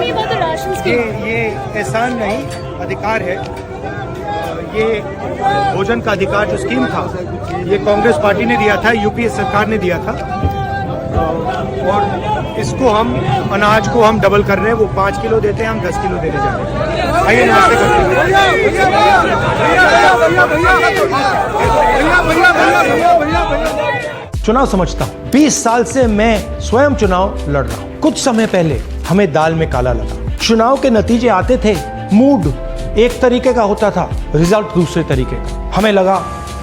ये एहसान नहीं, अधिकार है। ये भोजन का अधिकार जो स्कीम था, ये कांग्रेस पार्टी ने दिया था, यूपीए सरकार ने दिया था, और इसको हम अनाज को हम डबल कर रहे हैं। वो 5 किलो देते हैं, हम 10 किलो देने जा रहे हैं। आइए नमस्ते करते हैं। चुनाव समझता हूँ। 20 साल से मैं स्वयं चुनाव लड़ रहा हूँ। कुछ समय पहले हमें दाल में काला लगा। चुनाव के नतीजे आते थे, मूड एक तरीके का होता था, रिजल्ट दूसरे तरीके का। हमें लगा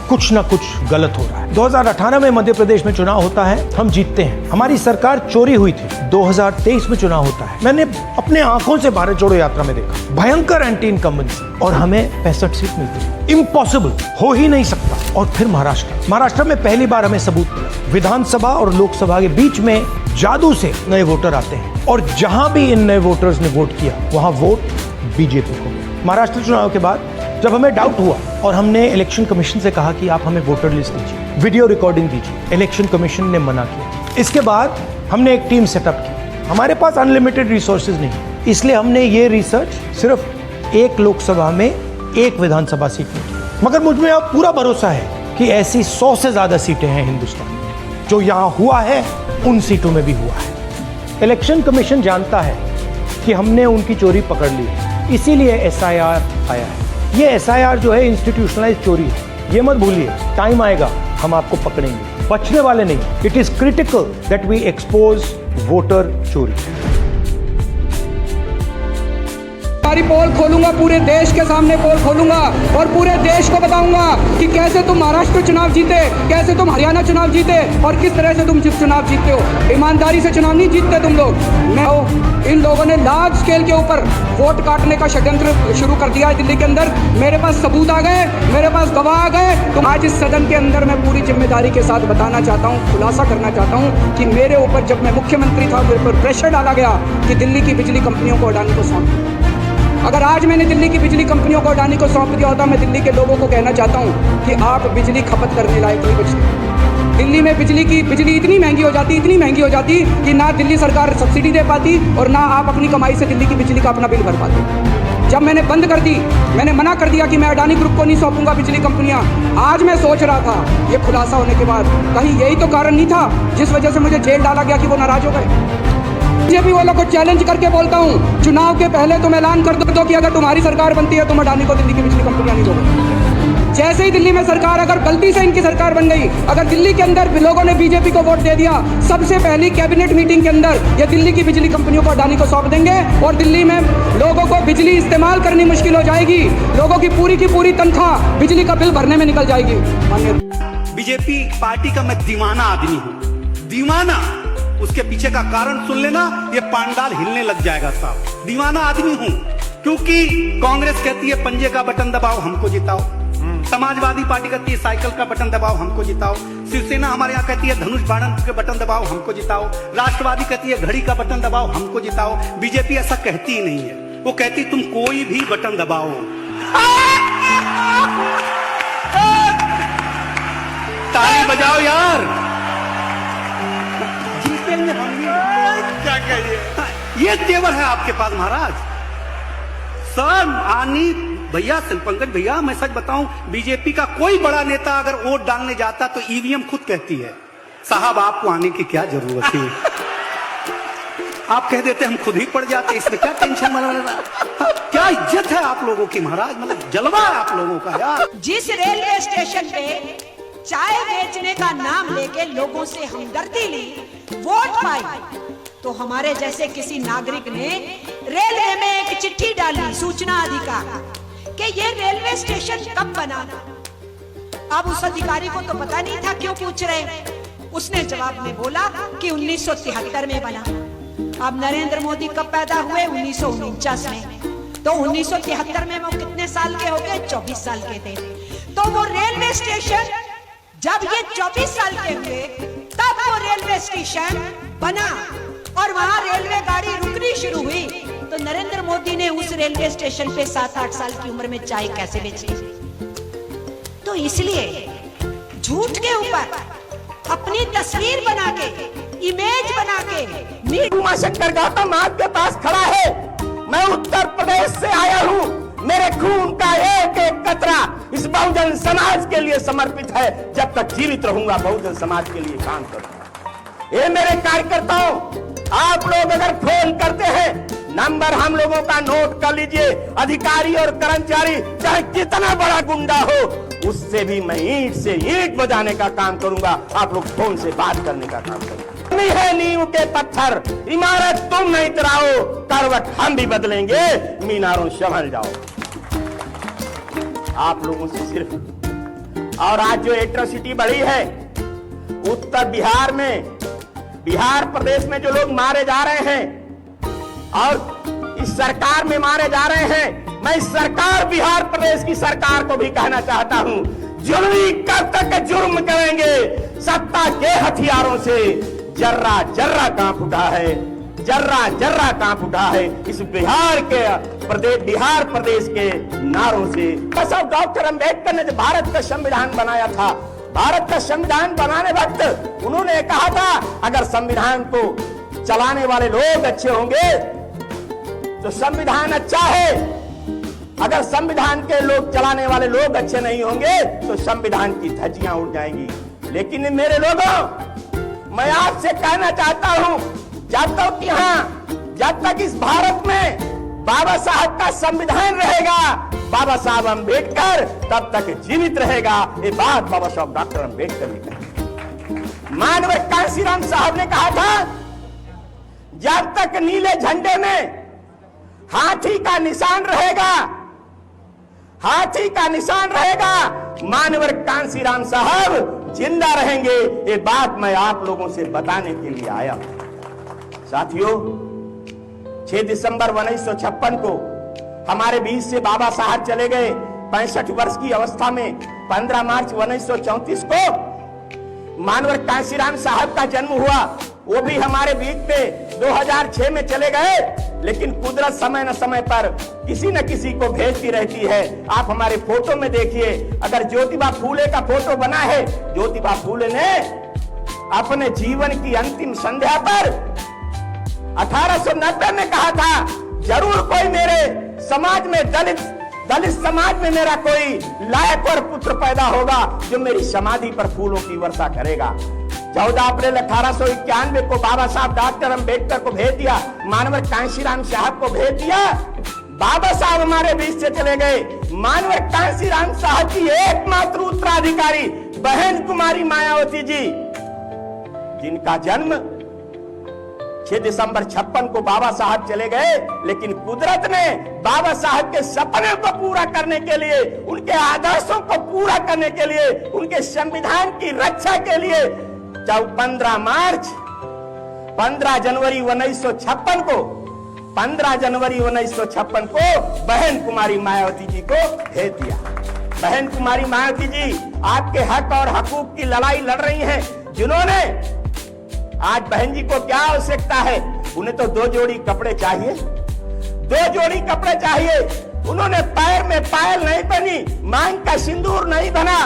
कुछ ना कुछ गलत हो रहा है। 2018 में मध्य प्रदेश में चुनाव होता है, हम जीतते हैं। हमारी सरकार चोरी हुई थी। 2023 में चुनाव होता है, मैंने अपने आंखों से भारत जोड़ो यात्रा में देखा, भयंकर एंटी इनकम्बेंसी, और हमें 65 सीट मिलती है। इम्पॉसिबल, हो ही नहीं सकता। और फिर महाराष्ट्र में पहली बार हमें सबूत मिला। विधानसभा और लोकसभा के बीच में जादू से नए वोटर आते हैं, और जहां भी इन नए वोटर्स ने वोट किया, वहां वोट बीजेपी को गया। महाराष्ट्र चुनाव के बाद जब हमें डाउट हुआ और हमने इलेक्शन कमीशन से कहा कि आप हमें वोटर लिस्ट दीजिए, वीडियो रिकॉर्डिंग दीजिए, इलेक्शन कमीशन ने मना किया। इसके बाद हमने एक टीम सेटअप की। हमारे पास अनलिमिटेड रिसोर्सेज नहीं, इसलिए हमने ये रिसर्च सिर्फ एक लोकसभा में, एक विधानसभा सीट में की। मगर मुझ में अब पूरा भरोसा है कि ऐसी 100 से ज्यादा सीटें हैं हिंदुस्तान में। जो यहाँ हुआ है, उन सीटों में भी हुआ है। इलेक्शन कमीशन जानता है कि हमने उनकी चोरी पकड़ ली है, इसीलिए SIR आया है। ये SIR जो है इंस्टीट्यूशनलाइज चोरी है, ये मत भूलिए। टाइम आएगा, हम आपको पकड़ेंगे, बचने वाले नहीं। It is critical that we expose voter चोरी। पोल खोलूंगा, पूरे देश के सामने पोल खोलूंगा और पूरे देश को बताऊंगा कि कैसे तुम महाराष्ट्र चुनाव जीते, कैसे तुम हरियाणा चुनाव जीते और किस तरह से तुम चुनाव जीतते हो। ईमानदारी से चुनाव नहीं जीतते तुम लोग। इन लोगों ने लार्ज स्केल के ऊपर वोट काटने का षड्यंत्र शुरू कर दिया है दिल्ली के अंदर। मेरे पास सबूत आ गए, मेरे पास गवाह आ गए। तुम आज इस सदन के अंदर मैं पूरी जिम्मेदारी के साथ बताना चाहता हूँ, खुलासा करना चाहता हूँ कि मेरे ऊपर जब मैं मुख्यमंत्री था, मेरे पर प्रेशर डाला गया कि दिल्ली की बिजली कंपनियों को अडानी को सौंप। अगर आज मैंने दिल्ली की बिजली कंपनियों को अडानी को सौंप दिया होता, मैं दिल्ली के लोगों को कहना चाहता हूं कि आप बिजली खपत करने लायक नहीं बचते। दिल्ली में बिजली इतनी महंगी हो जाती कि ना दिल्ली सरकार सब्सिडी दे पाती और ना आप अपनी कमाई से दिल्ली की बिजली का अपना बिल भर पाते। जब मैंने बंद कर दी, मैंने मना कर दिया कि मैं अडानी ग्रुप को नहीं सौंपूंगा बिजली कंपनियां। आज मैं सोच रहा था, ये खुलासा होने के बाद, कहीं यही तो कारण नहीं था जिस वजह से मुझे जेल डाला गया कि वो नाराज हो गए। ये भी वो लोग को चैलेंज करके बोलता हूँ, चुनाव के पहले तुम ऐलान कर दो कि अगर तुम्हारी सरकार बनती है, तुम अडानी को दिल्ली की बिजली कंपनियां नहीं दोगे। जैसे ही दिल्ली में सरकार, अगर गलती से इनकी सरकार बन गई, अगर दिल्ली के अंदर लोगों ने बीजेपी को वोट दे दिया, सबसे पहली कैबिनेट मीटिंग के अंदर ये दिल्ली की बिजली कंपनियों को अडानी को सौंप देंगे और दिल्ली में लोगों को बिजली इस्तेमाल करनी मुश्किल हो जाएगी। लोगों की पूरी तनख्वाह बिजली का बिल भरने में निकल जाएगी। बीजेपी पार्टी का मैं दीवाना आदमी हूँ, दीवाना। उसके पीछे का कारण सुन लेना, ये पांडाल हिलने लग जाएगा साहब। दीवाना आदमी हूं क्योंकि कांग्रेस कहती है पंजे का बटन दबाओ हमको जिताओ, समाजवादी पार्टी कहती है साइकिल का बटन दबाओ हमको जिताओ, शिवसेना हमारे यहाँ कहती है धनुष बाण के बटन दबाओ हमको जिताओ, राष्ट्रवादी कहती है घड़ी का बटन दबाओ हमको जिताओ। बीजेपी ऐसा कहती ही नहीं है, वो कहती तुम कोई भी बटन दबाओ। ताली बजाओ यार, क्या कहिए। ये तेवर है आपके पास महाराज। सर आनी भैया, पंकज भैया, मैं सच बताऊं, बीजेपी का कोई बड़ा नेता अगर वोट डालने जाता तो ईवीएम खुद कहती है साहब आपको आने की क्या जरूरत है। आप कह देते हम खुद ही पड़ जाते, इसमें क्या टेंशन बना रहा। क्या इज्जत है आप लोगों की महाराज, मतलब जलवा है आप लोगों का यार। जिस रेलवे स्टेशन पे चाय बेचने का नाम लेके लोगों से हमदर्दी ली, वोट पाई, तो हमारे जैसे किसी नागरिक ने रेलवे में एक चिट्ठी डाली, सूचना अधिकार, कि ये रेलवे स्टेशन कब बना। अब उस अधिकारी को तो पता नहीं था क्यों पूछ रहे। उसने जवाब में बोला कि 1973 में बना। अब नरेंद्र मोदी कब पैदा हुए? 1949 में। तो 1973 में वो कितने साल के हो गए? 24 साल के थे। तो वो रेलवे स्टेशन जब ये 24 साल के हुए, तब वो रेलवे स्टेशन बना और वहां रेलवे गाड़ी रुकनी शुरू हुई। तो नरेंद्र मोदी ने उस रेलवे स्टेशन पे 7-8 साल की उम्र में चाय कैसे बेची? तो इसलिए झूठ के ऊपर अपनी तस्वीर बना के, इमेज बना के, शंकर गौतम आपके पास खड़ा है बहुजन समाज के लिए समर्पित है। जब तक जीवित रहूंगा बहुजन समाज के लिए काम करूंगा। ये मेरे कार्यकर्ताओं, आप लोग अगर फोन करते हैं, नंबर हम लोगों का नोट कर लीजिए। अधिकारी और कर्मचारी चाहे कितना बड़ा गुंडा हो, उससे भी मैं ईंट से ईंट बजाने का काम करूंगा। आप लोग फोन से बात करने का काम करेंगे। नहीं है नींव के पत्थर, इमारत तुम नहीं गिराओ, करवट हम भी बदलेंगे, मीनारों संभल जाओ। आप लोगों से सिर्फ। और आज जो एट्रोसिटी बढ़ी है उत्तर बिहार में, बिहार प्रदेश में जो लोग मारे जा रहे हैं और इस सरकार में मारे जा रहे हैं, मैं इस सरकार बिहार प्रदेश की सरकार को भी कहना चाहता हूं, जुर्मी कब तक जुर्म करेंगे? सत्ता के हथियारों से जर्रा जर्रा कांप उठा है, जर्रा जर्रा कांप उठा है इस बिहार प्रदेश के नारों से। बस अब डॉक्टर अंबेडकर ने जो भारत का संविधान बनाया था, भारत का संविधान बनाने वक्त उन्होंने कहा था अगर संविधान को चलाने वाले लोग अच्छे होंगे तो संविधान अच्छा है, अगर संविधान के लोग चलाने वाले लोग अच्छे नहीं होंगे तो संविधान की धज्जियां उड़ जाएंगी। लेकिन मेरे लोगों, मैं आपसे कहना चाहता हूं, जब तक इस भारत में बाबा साहब का संविधान रहेगा, बाबा साहब अंबेडकर तब तक जीवित रहेगा। ये बात बाबा साहब डॉक्टर अंबेडकर ने कही। मानव कांशीराम साहब ने कहा था, जब तक नीले झंडे में हाथी का निशान रहेगा, हाथी का निशान रहेगा, मानवर कांशीराम साहब जिंदा रहेंगे। ये बात मैं आप लोगों से बताने के लिए आया हूं। साथियों, 6 दिसंबर 1956 को हमारे बीच से बाबा साहब चले गए 65 वर्ष की अवस्था में। 15 मार्च 1934 को मानवर कांशीराम साहब का जन्म हुआ, वो भी हमारे बीच पे 2006 में चले गए। लेकिन कुदरत समय न समय पर किसी न किसी को भेजती रहती है। आप हमारे फोटो में देखिए, अगर ज्योतिबा फूले का फोटो बना है, ज्योतिबा फूले ने अपने जीवन की अंतिम संध्या पर 1890 में कहा था, जरूर कोई मेरे समाज में दलित समाज में मेरा कोई लायक और पुत्र पैदा होगा जो मेरी समाधि पर फूलों की वर्षा करेगा। 14 अप्रैल 1891 को बाबा साहब डॉक्टर अंबेडकर को भेज दिया, मानवर कांशीराम साहब को भेज दिया। बाबा साहब हमारे बीच से चले गए। मानवर कांशीराम साहब की एकमात्र उत्तराधिकारी बहन कुमारी मायावती जी, जिनका जन्म 6 दिसंबर 56 को बाबा साहब चले गए। लेकिन कुदरत ने बाबा साहब के सपने को पूरा करने के लिए, उनके आदर्शों को पूरा करने के लिए, उनके संविधान की रक्षा के लिए 15 जनवरी 1956 को 15 जनवरी 1956 को बहन कुमारी मायावती जी को भेज दिया। बहन कुमारी मायावती जी आपके हक और हकूक की लड़ाई लड़ रही हैं, जिन्होंने आज बहन जी को क्या आवश्यकता है? उन्हें तो 2 जोड़ी कपड़े चाहिए, 2 जोड़ी कपड़े चाहिए। उन्होंने पैर में पायल नहीं बनी, मांग का सिंदूर नहीं बना।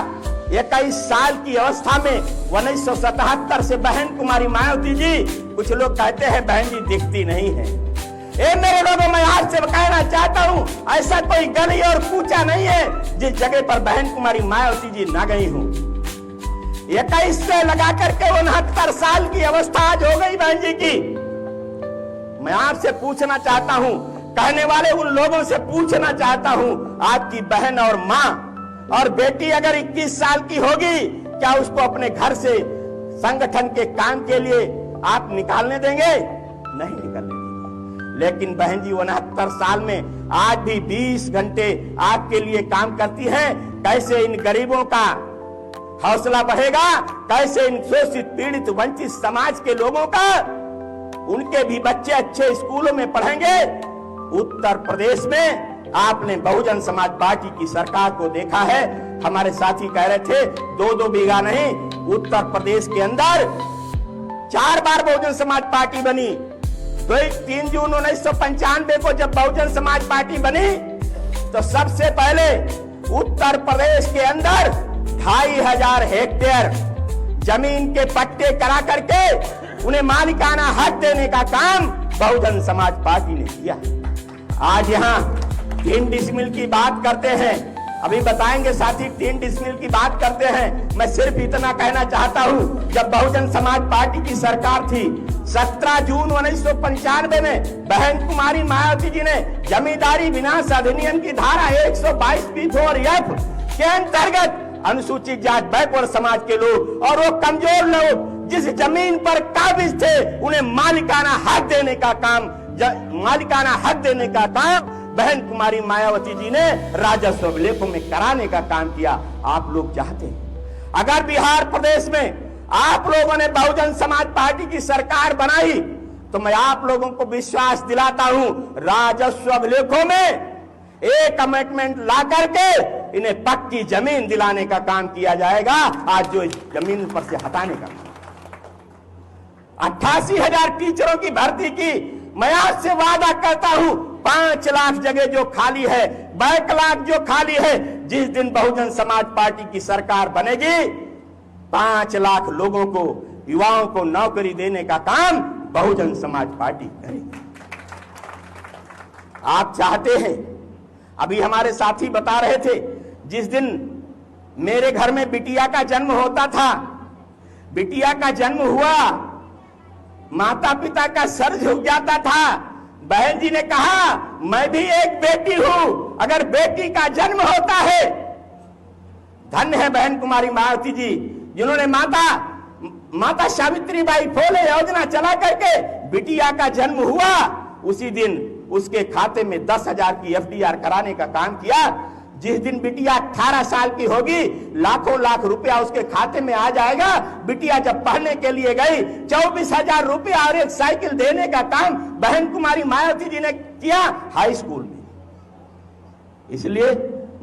21 साल की अवस्था में 1977 से बहन कुमारी मायावती जी, कुछ लोग कहते हैं बहन जी दिखती नहीं है। ए मेरे लोगों, मैं आपसे कहना चाहता हूं, ऐसा कोई गली और कूचा नहीं है जिस जगह पर बहन कुमारी मायावती जी ना गई हूं। 21 से लगा करके 69 साल की अवस्था आज हो गई बहन जी की। मैं आपसे पूछना चाहता हूं, कहने वाले उन लोगों से पूछना चाहता हूं, आपकी बहन और मां और बेटी अगर 21 साल की होगी, क्या उसको अपने घर से संगठन के काम के लिए आप निकालने देंगे? नहीं निकालने देंगे। लेकिन बहन जी 69 साल में आज भी 20 घंटे आपके लिए काम करती हैं। कैसे इन गरीबों का हौसला बढ़ेगा? कैसे इन शोषित पीड़ित वंचित समाज के लोगों का, उनके भी बच्चे अच्छे स्कूलों में पढ़ेंगे? उत्तर प्रदेश में आपने बहुजन समाज पार्टी की सरकार को देखा है। हमारे साथी कह रहे थे 2-2 बीघा नहीं, उत्तर प्रदेश के अंदर 4 बार बहुजन समाज पार्टी बनी। 3 जून 1995 को जब बहुजन समाज पार्टी बनी तो सबसे पहले उत्तर प्रदेश के अंदर 2500 हेक्टेयर जमीन के पट्टे करा करके उन्हें मालिकाना हक देने का काम बहुजन समाज पार्टी ने किया। आज यहाँ 3 डिसमिल की बात करते हैं, अभी बताएंगे साथी 3 डिसमिल की बात करते हैं। मैं सिर्फ इतना कहना चाहता हूं, जब बहुजन समाज पार्टी की सरकार थी 17 जून 1995 में बहन कुमारी मायावती जी ने जमींदारी विनाश अधिनियम की धारा 122(b)(4)(f) के अंतर्गत अनुसूचित जाति बैकवर्ड समाज के लोग और वो कमजोर लोग जिस जमीन पर काबिज थे उन्हें मालिकाना हक देने का काम बहन कुमारी मायावती जी ने राजस्व अभिलेखों में कराने का काम किया। आप लोग चाहते हैं अगर बिहार प्रदेश में आप लोगों ने बहुजन समाज पार्टी की सरकार बनाई तो मैं आप लोगों को विश्वास दिलाता हूं, राजस्व अभिलेखों में एक अमेंडमेंट ला करके इन्हें पक्की जमीन दिलाने का काम किया जाएगा। आज जो जमीन पर से हटाने का 88,000 टीचरों की भर्ती की। मैं आज से वादा करता हूं 5 लाख जगह जो खाली है, बैकलॉग जो खाली है, जिस दिन बहुजन समाज पार्टी की सरकार बनेगी 5 लाख लोगों को, युवाओं को नौकरी देने का काम बहुजन समाज पार्टी करेगी। आप चाहते हैं, अभी हमारे साथी बता रहे थे, जिस दिन मेरे घर में बिटिया का जन्म होता था, बिटिया का जन्म हुआ, माता पिता का सर झुक जाता था। बहन जी ने कहा मैं भी एक बेटी हूं, अगर बेटी का जन्म होता है, धन्य है बहन कुमारी मायावती जी जिन्होंने माता सावित्रीबाई फुले योजना चला करके बिटिया का जन्म हुआ उसी दिन उसके खाते में 10,000 की FDR कराने का काम किया। जिस दिन बिटिया 18 साल की होगी लाखों लाख रुपया उसके खाते में आ जाएगा। बिटिया जब पढ़ने के लिए गई 24,000 रुपया और एक साइकिल देने का काम बहन कुमारी मायावती जी ने किया हाई स्कूल में। इसलिए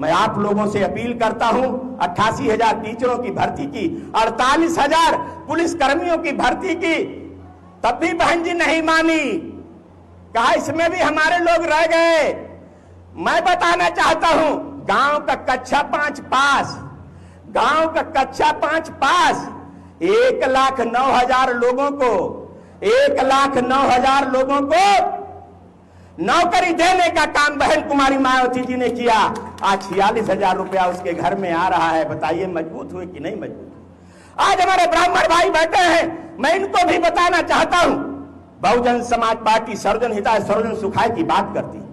मैं आप लोगों से अपील करता हूं, 88,000 टीचरों की भर्ती की, 48,000 पुलिस कर्मियों की भर्ती की, तब भी बहन जी नहीं मानी, कहा इसमें भी हमारे लोग रह गए। मैं बताना चाहता हूं, गांव का कक्षा 5 पास, गांव का कक्षा 5 पास 1,09,000 लोगों को, 1,09,000 लोगों को नौकरी देने का काम बहन कुमारी मायावती जी ने किया। आज 46,000 रुपया उसके घर में आ रहा है। बताइए मजबूत हुए कि नहीं मजबूत। आज हमारे ब्राह्मण भाई बैठे हैं, मैं इनको भी बताना चाहता हूं, बहुजन समाज पार्टी सर्वजन हिताय सर्वजन सुखाय की बात करती है।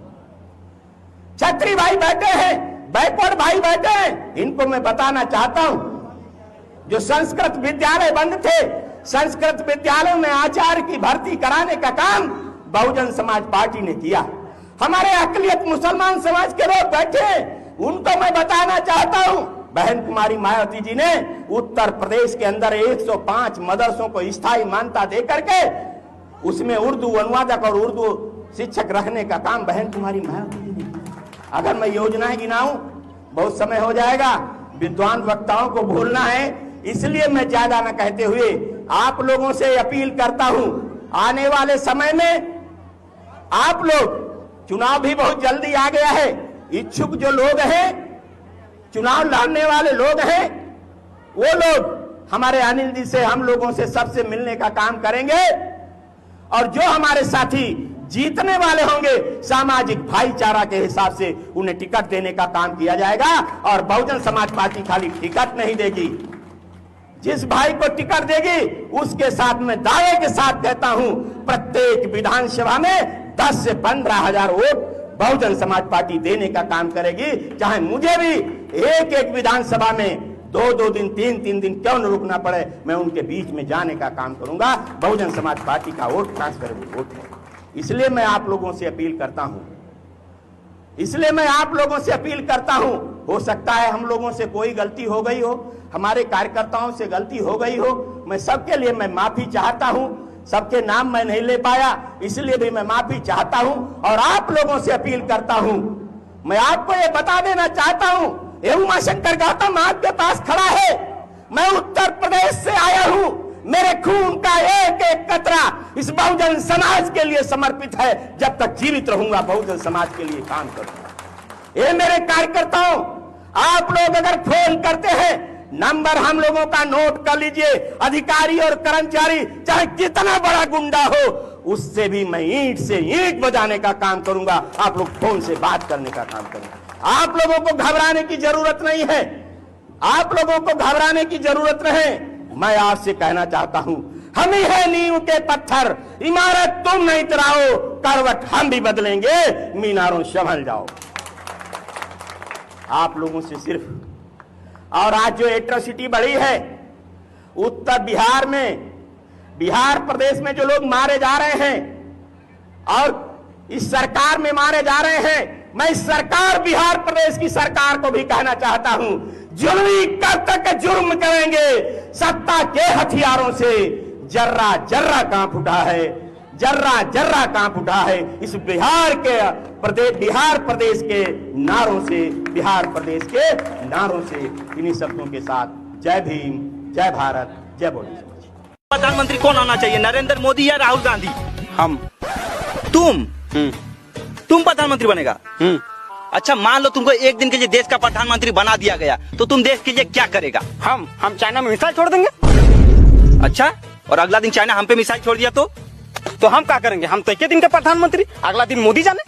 छत्री भाई बैठे हैं, बैकवर्ड भाई बैठे हैं, इनको मैं बताना चाहता हूं, जो संस्कृत विद्यालय बंद थे, संस्कृत विद्यालयों में आचार्य की भर्ती कराने का काम बहुजन समाज पार्टी ने किया। हमारे अकलियत मुसलमान समाज के लोग बैठे हैं, उनको मैं बताना चाहता हूं, बहन कुमारी मायावती जी ने उत्तर प्रदेश के अंदर 105 मदरसों को स्थायी मान्यता देकर के उसमें उर्दू अनुवादक और उर्दू शिक्षक रखने का काम बहन कुमारी मायावती जी ने। अगर मैं योजनाएं गिनाऊं बहुत समय हो जाएगा, विद्वान वक्ताओं को भूलना है, इसलिए मैं ज्यादा न कहते हुए आप लोगों से अपील करता हूं, आने वाले समय में आप लोग, चुनाव भी बहुत जल्दी आ गया है, इच्छुक जो लोग हैं, चुनाव लड़ने वाले लोग हैं, वो लोग हमारे अनिल जी से, हम लोगों से सबसे मिलने का काम करेंगे और जो हमारे साथी जीतने वाले होंगे सामाजिक भाईचारा के हिसाब से उन्हें टिकट देने का काम किया जाएगा। और बहुजन समाज पार्टी खाली टिकट नहीं देगी, जिस भाई को टिकट देगी उसके साथ में दावे के साथ कहता हूं, प्रत्येक विधानसभा में 10 से 15,000 वोट बहुजन समाज पार्टी देने का काम करेगी। चाहे मुझे भी एक एक विधानसभा में 2-2 दिन 3-3 दिन क्यों न रुकना पड़े, मैं उनके बीच में जाने का काम करूंगा। बहुजन समाज पार्टी का वोट ट्रांसफरेबल वोट है। इसलिए मैं आप लोगों से अपील करता हूं, इसलिए मैं आप लोगों से अपील करता हूं, हो सकता है हम लोगों से कोई गलती हो गई हो, हमारे कार्यकर्ताओं से गलती हो गई हो, मैं सबके लिए मैं माफी चाहता हूं। सबके नाम मैं नहीं ले पाया, इसलिए भी मैं माफी चाहता हूं और आप लोगों से अपील करता हूं। मैं आपको ये बता देना चाहता हूं, ये उमाशंकर गौतम आपके पास खड़ा है, मैं उत्तर प्रदेश से आया हूं, मेरे खून का एक एक कतरा इस बहुजन समाज के लिए समर्पित है। जब तक जीवित रहूंगा बहुजन समाज के लिए काम करूंगा। ये मेरे कार्यकर्ताओं, आप लोग अगर फोन करते हैं, नंबर हम लोगों का नोट कर लीजिए। अधिकारी और कर्मचारी चाहे कितना बड़ा गुंडा हो, उससे भी मैं ईंट से ईंट बजाने का काम करूंगा। आप लोग फोन से बात करने का काम करेंगे। आप लोगों को घबराने की जरूरत नहीं है, आप लोगों को घबराने की जरूरत नहीं। मैं आपसे कहना चाहता हूं, हम ही है नींव के पत्थर, इमारत तुम नहीं गिराओ, करवट हम भी बदलेंगे, मीनारों संभल जाओ। आप लोगों से सिर्फ, और आज जो एट्रोसिटी बढ़ी है उत्तर बिहार में, बिहार प्रदेश में जो लोग मारे जा रहे हैं और इस सरकार में मारे जा रहे हैं, मैं इस सरकार, बिहार प्रदेश की सरकार को भी कहना चाहता हूं, जुल्मी कब तक जुर्म करेंगे? सत्ता के हथियारों से जर्रा जर्रा कांप उठा है, जर्रा जर्रा कांप उठा है इस बिहार प्रदेश के नारों से, बिहार प्रदेश के नारों से। इन्हीं शब्दों के साथ जय भीम, जय भारत, जय बोलो। प्रधानमंत्री कौन होना चाहिए, नरेंद्र मोदी या राहुल गांधी? हम। तुम प्रधानमंत्री बनेगा? अच्छा, मान लो तुमको एक दिन के लिए देश का प्रधानमंत्री बना दिया गया, तो तुम देश के लिए क्या करेगा? हम चाइना में मिसाइल छोड़ देंगे। अच्छा, और अगला दिन चाइना हम पे मिसाइल छोड़ दिया तो हम क्या करेंगे? हम तो एक दिन के प्रधानमंत्री, अगला दिन मोदी जाने।